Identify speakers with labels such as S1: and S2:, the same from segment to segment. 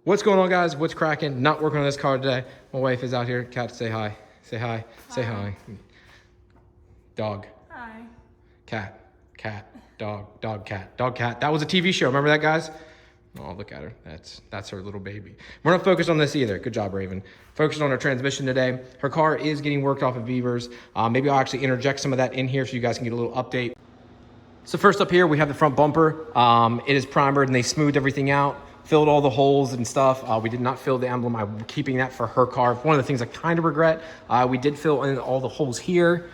S1: What's going on, guys? What's cracking? Not working on this car today. My wife is out here. Cat, say hi. Say hi. Say hi. Dog.
S2: Hi.
S1: Cat. Cat. Dog. Dog. Cat. Dog. Cat. That was a TV show. Remember that, guys? Oh, look at her. That's her little baby. We're not focused on this either. Good job, Raven. Focused on her transmission today. Her car is getting worked off of Beavers. Maybe I'll actually interject some of that in here so you guys can get a little update. So first up here, we have the front bumper. It is primered and they smoothed everything out, filled all the holes and stuff. We did not fill the emblem. I'm keeping that for her car. One of the things I kind of regret, we did fill in all the holes here,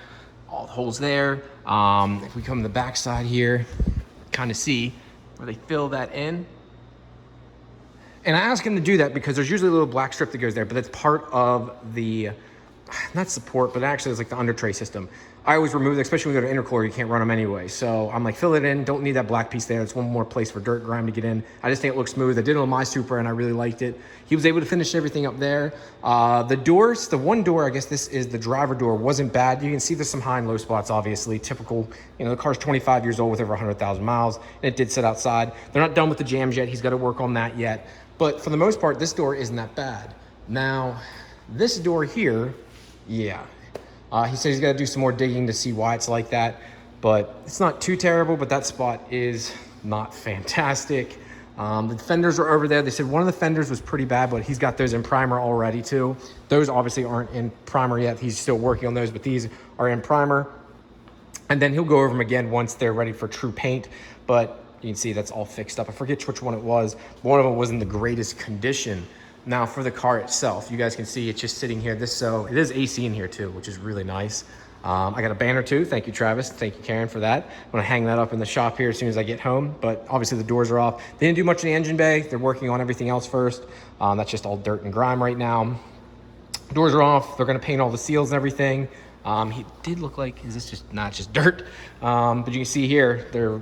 S1: all the holes there. If we come to the back side here, kind of see where they fill that in. And I asked him to do that because there's usually a little black strip that goes there, but that's part of the, not support, but actually it's like the under tray system. I always remove it, especially when we go to intercooler, you can't run them anyway. So I'm like, fill it in, don't need that black piece there. It's one more place for dirt grime to get in. I just think it looks smooth. I did it on my Supra and I really liked it. He was able to finish everything up there. The doors, the one door, I guess this is the driver door, wasn't bad. You can see there's some high and low spots, obviously. Typical, you know, the car's 25 years old with over 100,000 miles and it did sit outside. They're not done with the jams yet. He's got to work on that yet. But for the most part, this door isn't that bad. Now, this door here, yeah. He said he's got to do some more digging to see why it's like that, but it's not too terrible, but that spot is not fantastic. The fenders are over there. They said one of the fenders was pretty bad, but he's got those in primer already too. Those obviously aren't in primer yet. He's still working on those, but these are in primer. And then he'll go over them again once they're ready for true paint, but you can see that's all fixed up. I forget which one it was. One of them was in the greatest condition. Now for the car itself, you guys can see it's just sitting here. So it is AC in here too, which is really nice. I got a banner too. Thank you, Travis. Thank you, Karen, for that. I'm gonna hang that up in the shop here as soon as I get home, but obviously the doors are off. They didn't do much in the engine bay. They're working on everything else first. That's just all dirt and grime right now. Doors are off. They're gonna paint all the seals and everything. He did look like, is this just, not just dirt? But you can see here, they're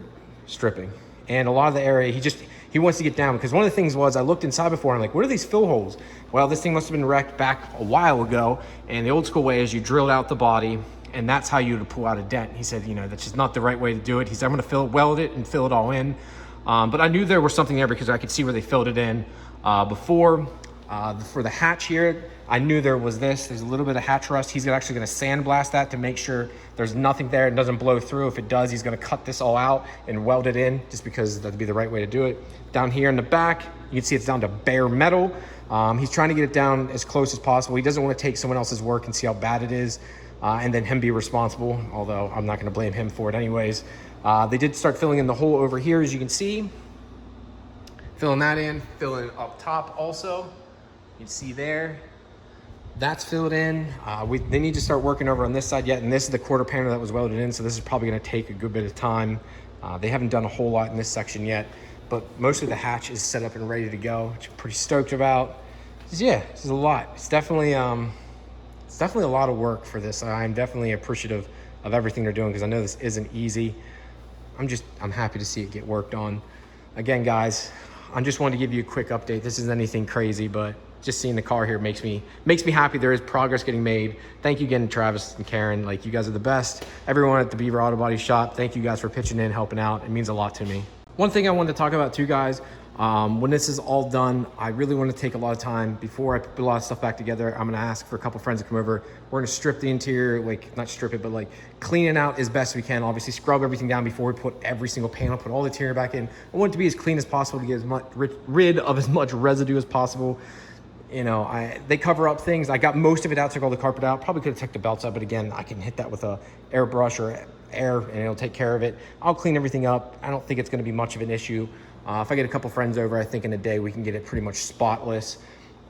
S1: stripping. And a lot of the area, he wants to get down because one of the things was I looked inside before and I'm like, what are these fill holes? Well, this thing must have been wrecked back a while ago. And the old school way is you drilled out the body and that's how you would pull out a dent. He said, you know, that's just not the right way to do it. He said, I'm gonna weld it and fill it all in. But I knew there was something there because I could see where they filled it in before. For the hatch here, I knew there was there's a little bit of hatch rust. He's actually gonna sandblast that to make sure there's nothing there and doesn't blow through. If it does, he's gonna cut this all out and weld it in just because that'd be the right way to do it. Down here in the back, you can see it's down to bare metal. He's trying to get it down as close as possible. He doesn't want to take someone else's work and see how bad it is and then him be responsible, although I'm not gonna blame him for it anyways. They did start filling in the hole over here, as you can see. Filling that in, filling up top also. You can see there. That's filled in. They need to start working over on this side yet, and this is the quarter panel that was welded in, so this is probably gonna take a good bit of time. They haven't done a whole lot in this section yet, but most of the hatch is set up and ready to go, which I'm pretty stoked about. Yeah, this is a lot. It's definitely a lot of work for this. I'm definitely appreciative of everything they're doing because I know this isn't easy. I'm happy to see it get worked on. Again, guys, I just wanted to give you a quick update. This isn't anything crazy, but just seeing the car here makes me happy. There is progress getting made. Thank you again, Travis and Karen. Like, you guys are the best. Everyone at the Beaver Auto Body Shop, thank you guys for pitching in, helping out. It means a lot to me. One thing I wanted to talk about too, guys, when this is all done, I really want to take a lot of time before I put a lot of stuff back together. I'm going to ask for a couple friends to come over. We're going to strip the interior, like not strip it, but like clean it out as best we can. Obviously scrub everything down before we put every single panel, put all the interior back in. I want it to be as clean as possible to get as much rid of as much residue as possible. You know, they cover up things. I got most of it out, took all the carpet out. Probably could have took the belts out, but again, I can hit that with a airbrush or air and it'll take care of it. I'll clean everything up. I don't think it's going to be much of an issue. If I get a couple friends over, I think in a day we can get it pretty much spotless.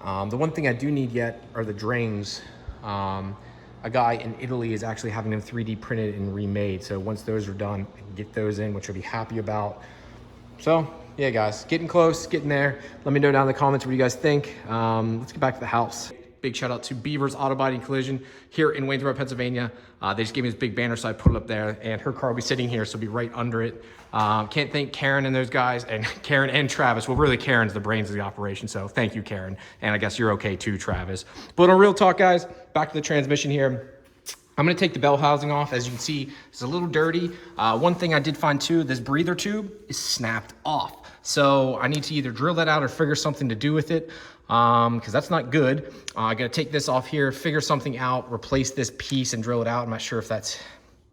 S1: The one thing I do need yet are the drains. A guy in Italy is actually having them 3D printed and remade. So once those are done, I can get those in, which I'll be happy about. So yeah, guys, getting close, getting there. Let me know down in the comments what you guys think. Let's get back to the house. Big shout out to Beaver's Auto Body and Collision here in Waynesboro, Pennsylvania. They just gave me this big banner, so I put it up there, and her car will be sitting here, so it'll be right under it. Can't thank Karen and those guys, and Karen and Travis. Well, really, Karen's the brains of the operation, so thank you, Karen. And I guess you're okay too, Travis. But on real talk, guys, back to the transmission here. I'm gonna take the bell housing off. As you can see, it's a little dirty. One thing I did find too, this breather tube is snapped off. So I need to either drill that out or figure something to do with it, because that's not good. I gotta take this off here, figure something out, replace this piece and drill it out. I'm not sure if that's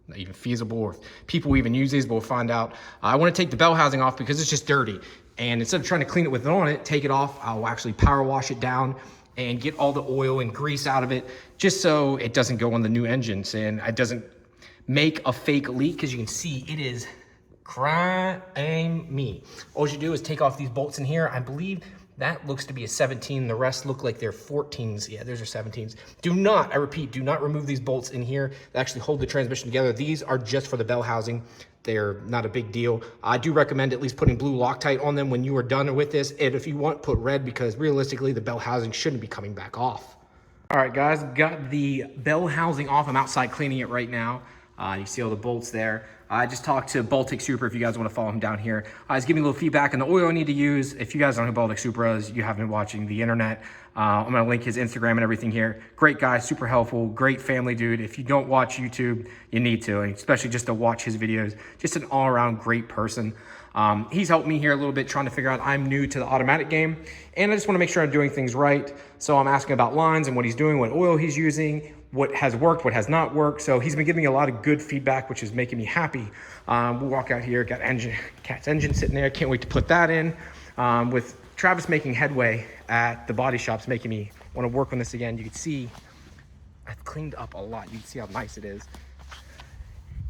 S1: not even feasible or if people even use these, but we'll find out. I wanna take the bell housing off because it's just dirty. And instead of trying to clean it with it on it, take it off, I'll actually power wash it down and get all the oil and grease out of it, just so it doesn't go on the new engines and it doesn't make a fake leak, because you can see it is crying me. All you do is take off these bolts in here. I believe that looks to be a 17. The rest look like they're 14s. Yeah, those are 17s. Do not, I repeat, do not remove these bolts in here that actually hold the transmission together. These are just for the bell housing. They're not a big deal. I do recommend at least putting blue Loctite on them when you are done with this. And if you want, put red, because realistically, the bell housing shouldn't be coming back off. All right, guys, got the bell housing off. I'm outside cleaning it right now. You see all the bolts there. I just talked to Baltic Supra, if you guys want to follow him down here. He's giving me a little feedback on the oil I need to use. If you guys don't know who Baltic Supra is, you have been watching the internet. I'm going to link his Instagram and everything here. Great guy, super helpful, great family dude. If you don't watch YouTube, you need to, and especially just to watch his videos. Just an all-around great person. He's helped me here a little bit trying to figure out, I'm new to the automatic game, and I just want to make sure I'm doing things right. So I'm asking about lines and what he's doing, what oil he's using, what has worked, what has not worked. So he's been giving me a lot of good feedback, which is making me happy. We'll walk out here, got Cat's engine sitting there. Can't wait to put that in. With Travis making headway at the body shops, making me want to work on this again. You can see I've cleaned up a lot. You can see how nice it is.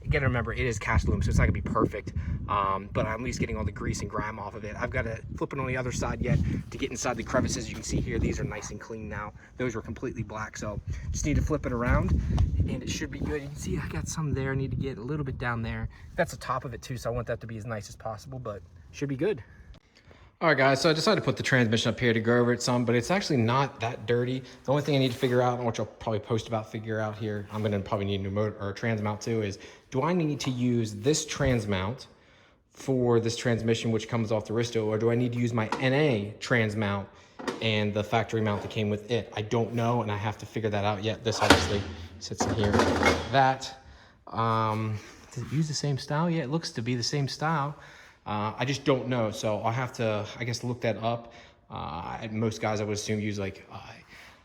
S1: You gotta remember, it is cast aluminum, so it's not gonna be perfect, but I'm at least getting all the grease and grime off of it. I've got to flip it on the other side yet to get inside the crevices. You can see here, these are nice and clean now. Those were completely black, so just need to flip it around and it should be good. You can see I got some there. I need to get a little bit down there. That's the top of it too, so I want that to be as nice as possible, but should be good. All right, guys, so I decided to put the transmission up here to go over it some, but it's actually not that dirty. The only thing I need to figure out, and which I'll probably figure out here, I'm gonna probably need a new motor or a trans mount too, is do I need to use this trans mount for this transmission, which comes off the Risto, or do I need to use my NA trans mount and the factory mount that came with it? I don't know, and I have to figure that out yet. This obviously sits in here like that. Does it use the same style? Yeah, it looks to be the same style. I just don't know, so I'll have to, I guess, look that up. Most guys, I would assume, use like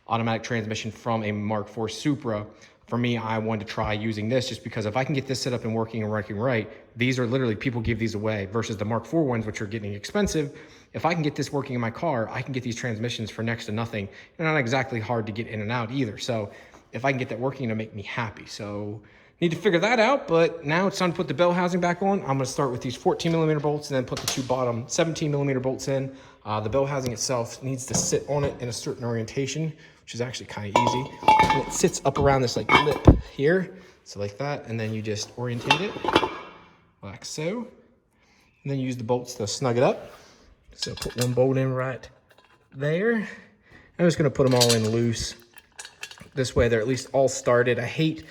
S1: automatic transmission from a Mark IV Supra. For me, I wanted to try using this just because if I can get this set up and working right, these are literally, people give these away versus the Mark IV ones, which are getting expensive. If I can get this working in my car, I can get these transmissions for next to nothing. They're not exactly hard to get in and out either. So if I can get that working, it'll make me happy. So need to figure that out, but now it's time to put the bell housing back on. I'm gonna start with these 14mm bolts and then put the two bottom 17mm bolts in. The bell housing itself needs to sit on it in a certain orientation, which is actually kind of easy. And it sits up around this like lip here, so like that, and then you just orientate it like so. And then use the bolts to snug it up. So put one bolt in right there. I'm just gonna put them all in loose. This way they're at least all started. I hate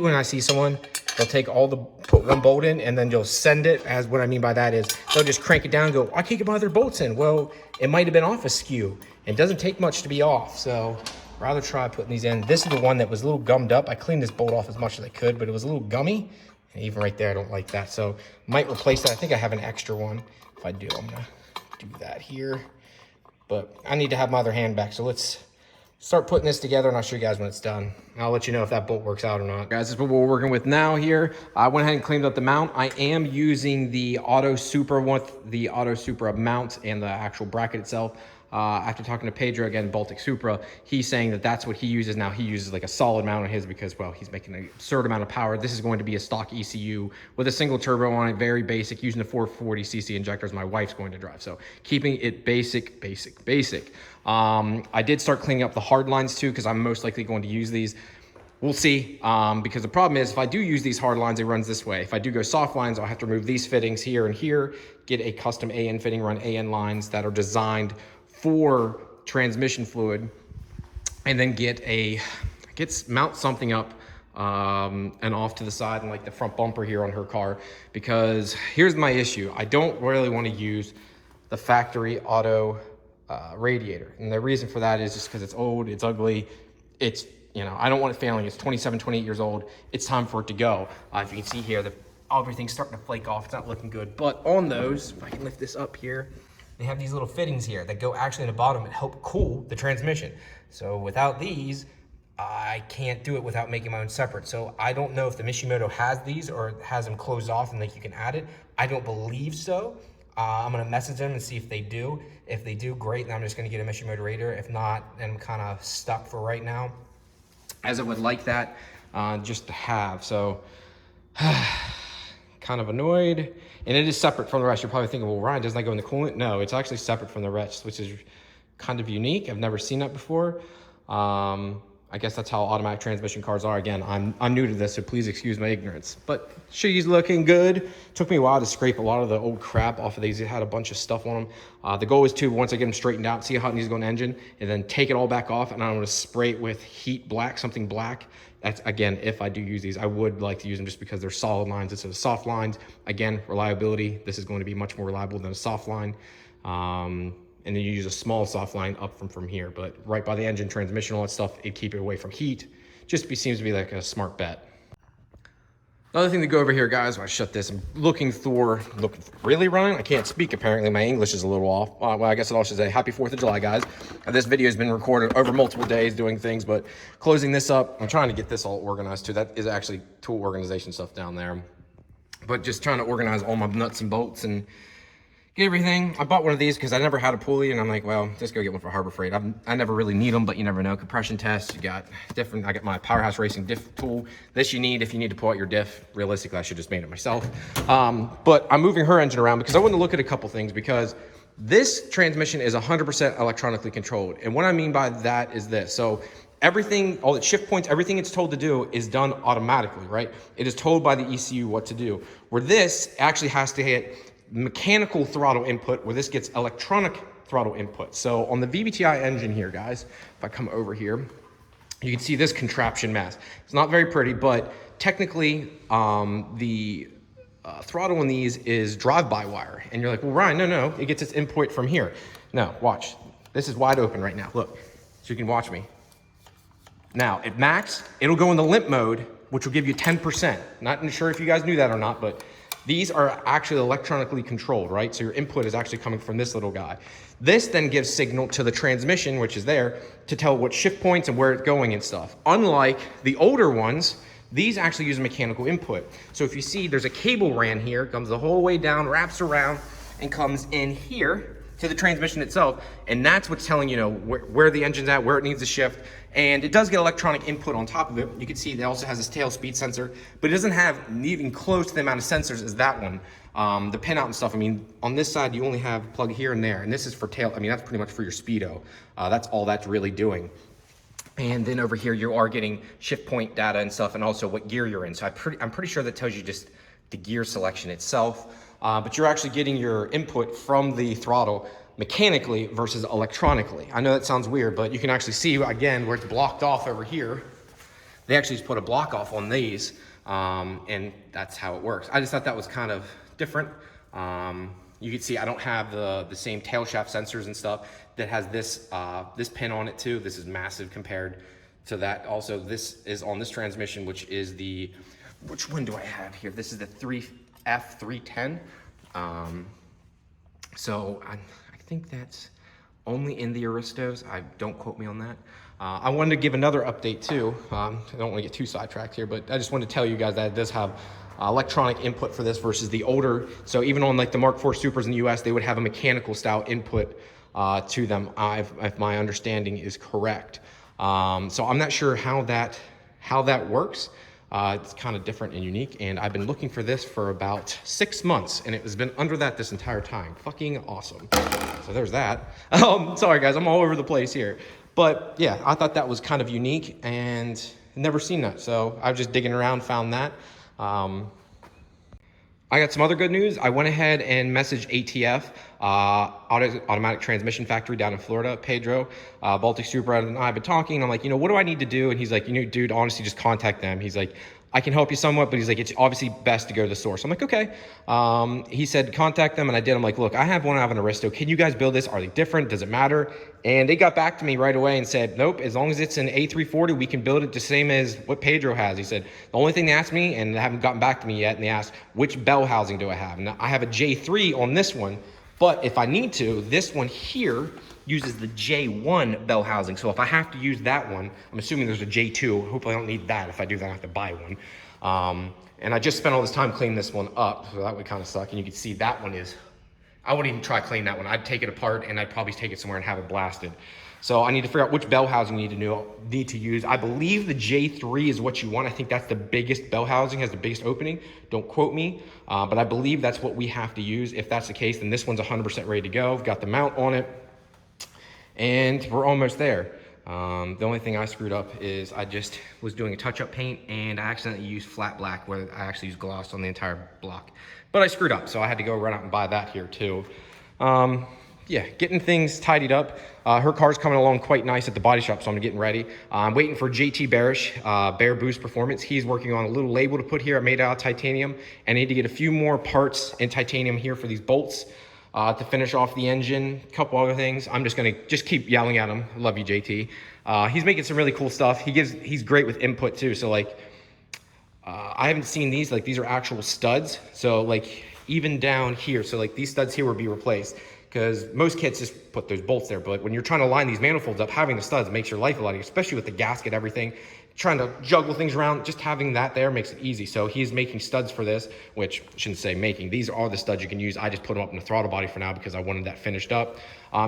S1: when I see someone, they'll put one bolt in and then you'll send it. As what I mean by that is they'll just crank it down and go, I can't get my other bolts in. Well, it might've been off a skew. It doesn't take much to be off. So rather try putting these in. This is the one that was a little gummed up. I cleaned this bolt off as much as I could, but it was a little gummy. And even right there, I don't like that. So might replace that. I think I have an extra one. If I do, I'm gonna do that here. But I need to have my other hand back. So let's start putting this together and I'll show you guys when it's done. I'll let you know if that bolt works out or not. Guys, this is what we're working with now here. I went ahead and cleaned up the mount. I am using the Auto Supra mount and the actual bracket itself. After talking to Pedro again, Baltic Supra, he's saying that that's what he uses now. He uses like a solid mount on his because, well, he's making an absurd amount of power. This is going to be a stock ECU with a single turbo on it, very basic, using the 440cc injectors my wife's going to drive. So keeping it basic. I did start cleaning up the hard lines too because I'm most likely going to use these. We'll see, because the problem is if I do use these hard lines, it runs this way. If I do go soft lines, I'll have to remove these fittings here and here, get a custom AN fitting, run AN lines that are designed for transmission fluid, and then mount something up and off to the side and like the front bumper here on her car, because here's my issue. I don't really want to use the factory auto radiator. And the reason for that is just because it's old, it's ugly, I don't want it failing. It's 27, 28 years old. It's time for it to go. If you can see here, everything's starting to flake off. It's not looking good. But on those, if I can lift this up here, they have these little fittings here that go actually in the bottom and help cool the transmission. So without these, I can't do it without making my own separate. So I don't know if the Mishimoto has these or has them closed off and like you can add it. I don't believe so. I'm gonna message them and see if they do. If they do, great, then I'm just gonna get a Mishimoto Raider. If not, then I'm kind of stuck for right now, as I would like that just to have. So kind of annoyed. And it is separate from the rest. You're probably thinking, well, Ryan, doesn't that go in the coolant? No, it's actually separate from the rest, which is kind of unique. I've never seen that before. I guess that's how automatic transmission cars are. Again, I'm new to this, so please excuse my ignorance. But she's looking good. Took me a while to scrape a lot of the old crap off of these. It had a bunch of stuff on them. The goal is to, once I get them straightened out, see how it needs to go in the engine, and then take it all back off, and I'm gonna spray it with heat black, something black. That's, again, if I do use these. I would like to use them just because they're solid lines instead of soft lines. Again, reliability. This is going to be much more reliable than a soft line. And then you use a small soft line up from here, but right by the engine, transmission, all that stuff, it keep it away from heat. Seems to be like a smart bet. Another thing to go over here, guys, when I shut this, I'm looking for, really, Ryan? I can't speak, apparently. My English is a little off. Well, I guess I should say happy 4th of July, guys. This video has been recorded over multiple days doing things, but closing this up, I'm trying to get this all organized too. That is actually tool organization stuff down there. But just trying to organize all my nuts and bolts and everything. I bought one of these because I never had a pulley, and I'm like, well, just go get one for Harbor Freight. I never really need them, but you never know. Compression tests, you got different. I got my Powerhouse Racing diff tool. This you need if you need to pull out your diff. Realistically, I should just made it myself. But I'm moving her engine around because I want to look at a couple things, because this transmission is 100% electronically controlled. And what I mean by that is this. So everything, all the shift points, everything it's told to do is done automatically, right? It is told by the ECU what to do. Where this actually has to hit mechanical throttle input, where this gets electronic throttle input. So on the VVTi engine here, guys, if I come over here, you can see this contraption mess. It's not very pretty, but technically the throttle on these is drive-by-wire. And you're like, well, Ryan, no, it gets its input from here. No, watch. This is wide open right now. Look, so you can watch me. Now, at max, it'll go into limp mode, which will give you 10%. Not sure if you guys knew that or not, but these are actually electronically controlled, right? So your input is actually coming from this little guy. This then gives signal to the transmission, which is there, to tell what shift points and where it's going and stuff. Unlike the older ones, these actually use a mechanical input. So if you see, there's a cable ran here, comes the whole way down, wraps around, and comes in here to the transmission itself. And that's what's telling you, where the engine's at, where it needs to shift. And it does get electronic input on top of it. You can see it also has this tail speed sensor, but it doesn't have even close to the amount of sensors as that one. The pinout and stuff, I mean, on this side, you only have plug here and there. And this is for tail, I mean, that's pretty much for your speedo. That's all that's really doing. And then over here, you are getting shift point data and stuff, and also what gear you're in. So I'm pretty sure that tells you just the gear selection itself. But you're actually getting your input from the throttle mechanically versus electronically. I know that sounds weird, but you can actually see, again, where it's blocked off over here. They actually just put a block off on these, and that's how it works. I just thought that was kind of different. You can see I don't have the same tail shaft sensors and stuff that has this pin on it too. This is massive compared to that. Also, this is on this transmission, which is which one do I have here? This is the F310. So I think that's only in the Aristos. Don't quote me on that. I wanted to give another update too. I don't want to get too sidetracked here, but I just wanted to tell you guys that it does have electronic input for this versus the older. So even on like the Mark IV Supras in the US, they would have a mechanical style input to them, if my understanding is correct. So I'm not sure how that works. It's kind of different and unique, and I've been looking for this for about 6 months, and it has been under that this entire time. Fucking awesome. So there's that. Sorry guys, I'm all over the place here. But yeah, I thought that was kind of unique, and never seen that. So I was just digging around, found that. I got some other good news. I went ahead and messaged ATF, Automatic Transmission Factory down in Florida, Pedro, Baltic Supra, and I have been talking. And I'm like, what do I need to do? And he's like, dude, honestly, just contact them. He's like, I can help you somewhat, but he's like, it's obviously best to go to the source. I'm like, okay. He said, contact them, and I did. I'm like, look, I have an Aristo. Can you guys build this? Are they different? Does it matter? And they got back to me right away and said, nope, as long as it's an A340, we can build it the same as what Pedro has. He said, the only thing they asked me, and they haven't gotten back to me yet, and they asked, which bell housing do I have? Now, I have a J3 on this one, but if I need to, this one here uses the J1 bell housing. So if I have to use that one, I'm assuming there's a J2. Hopefully I don't need that. If I do, then I have to buy one. And I just spent all this time cleaning this one up, so that would kind of suck. And you can see that one is, I wouldn't even try cleaning that one. I'd take it apart and I'd probably take it somewhere and have it blasted. So I need to figure out which bell housing you need to use. I believe the J3 is what you want. I think that's the biggest bell housing, has the biggest opening. Don't quote me, but I believe that's what we have to use. If that's the case, then this one's 100% ready to go. I've got the mount on it, and we're almost there. The only thing I screwed up is I just was doing a touch-up paint, and I accidentally used flat black where I actually used gloss on the entire block. But I screwed up, so I had to go run out and buy that here too. Yeah, getting things tidied up. Her car's coming along quite nice at the body shop, so I'm getting ready. I'm waiting for JT Barish, Bear Boost Performance. He's working on a little label to put here. I made it out of titanium, and I need to get a few more parts in titanium here for these bolts to finish off the engine. A couple other things. I'm just gonna keep yelling at him. I love you, JT. He's making some really cool stuff. He's great with input too. So like, I haven't seen these. Like, these are actual studs. So like, even down here, so like these studs here will be replaced, because most kits just put those bolts there. But like, when you're trying to line these manifolds up, having the studs makes your life a lot easier, especially with the gasket, everything. Trying to juggle things around, just having that there makes it easy. So he's making studs for this, which I shouldn't say making. These are the studs you can use. I just put them up in the throttle body for now because I wanted that finished up.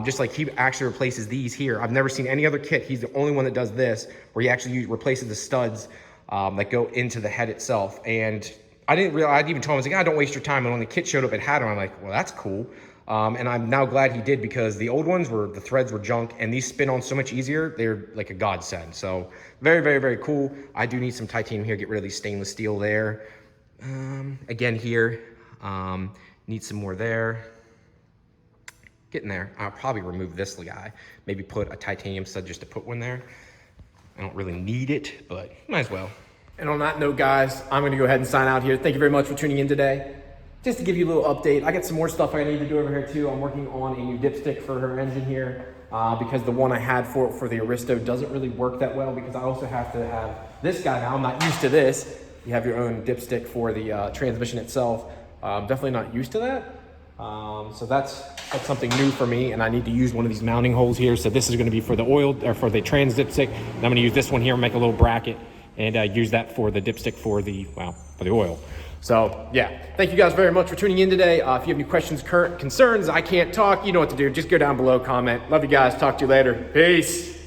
S1: Just like he actually replaces these here. I've never seen any other kit. He's the only one that does this, where he actually replaces the studs that go into the head itself. And I didn't realize, I'd even told him, I was like, don't waste your time. And when the kit showed up, it had them. I'm like, well, that's cool. And I'm now glad he did, because the old ones the threads were junk, and these spin on so much easier. They're like a godsend. So very, very, very cool. I do need some titanium here, get rid of these stainless steel there. Again here, need some more there. Getting there. I'll probably remove this guy, maybe put a titanium stud just to put one there. I don't really need it, but might as well. And on that note, guys, I'm gonna go ahead and sign out here. Thank you very much for tuning in today. Just to give you a little update, I got some more stuff I need to do over here too. I'm working on a new dipstick for her engine here because the one I had for the Aristo doesn't really work that well, because I also have to have this guy now. I'm not used to this. You have your own dipstick for the transmission itself. Definitely not used to that. So that's something new for me, and I need to use one of these mounting holes here. So this is gonna be for the oil, or for the trans dipstick. And I'm gonna use this one here, make a little bracket, and use that for the dipstick for the oil. So yeah, thank you guys very much for tuning in today. If you have any questions, concerns, I can't talk, you know what to do. Just go down below, comment. Love you guys. Talk to you later. Peace.